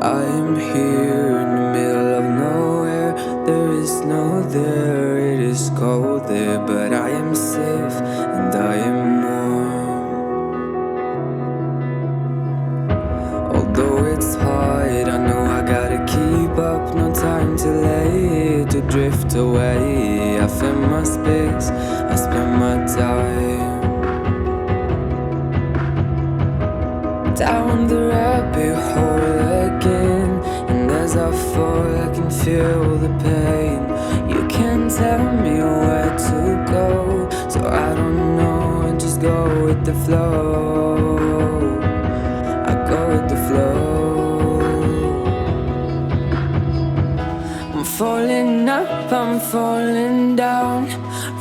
I am here in the middle of nowhere. There is no there, it is cold there, but I am safe and I am warm. Although it's hard, I know I gotta keep up. No time to lay, to drift away. I fill my space, I spend my time down the rabbit hole again. And as I fall, I can feel the pain. You can't tell me where to go, so I don't know, I just go with the flow. I go with the flow. I'm falling up, I'm falling down,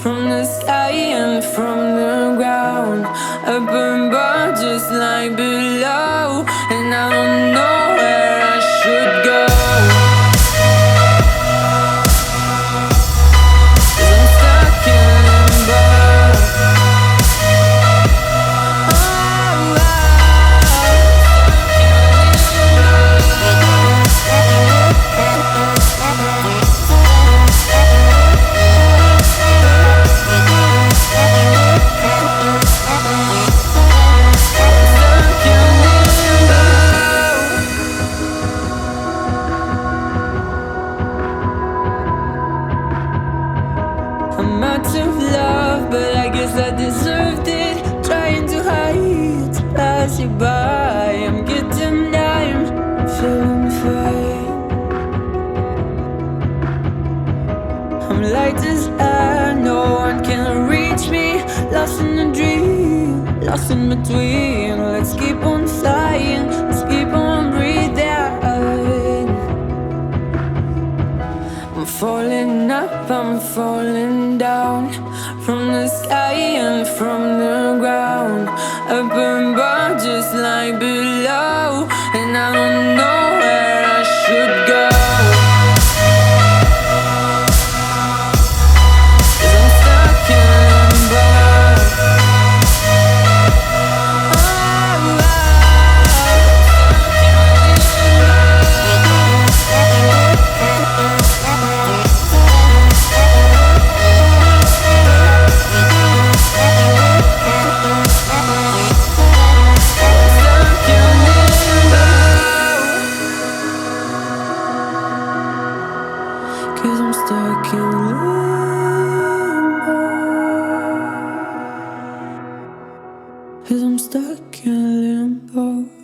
from the sky and from the ground. Up above just like below, and I don't know where I should go. 'Cause I'm stuck in limbo. I'm out of love, but I guess I deserved it. Trying to hide, to pass you by. I'm getting down, I'm feeling fine. I'm light as air, no one can reach me. Lost in a dream, lost in between. Let's keep on flying, let's keep on breathing. I'm falling up, I'm falling down, from the sky and from the ground. Up above just like below, and I don't know where I should go. 'Cause I'm stuck in limbo. Cause I'm stuck in limbo. Cause I'm stuck in limbo.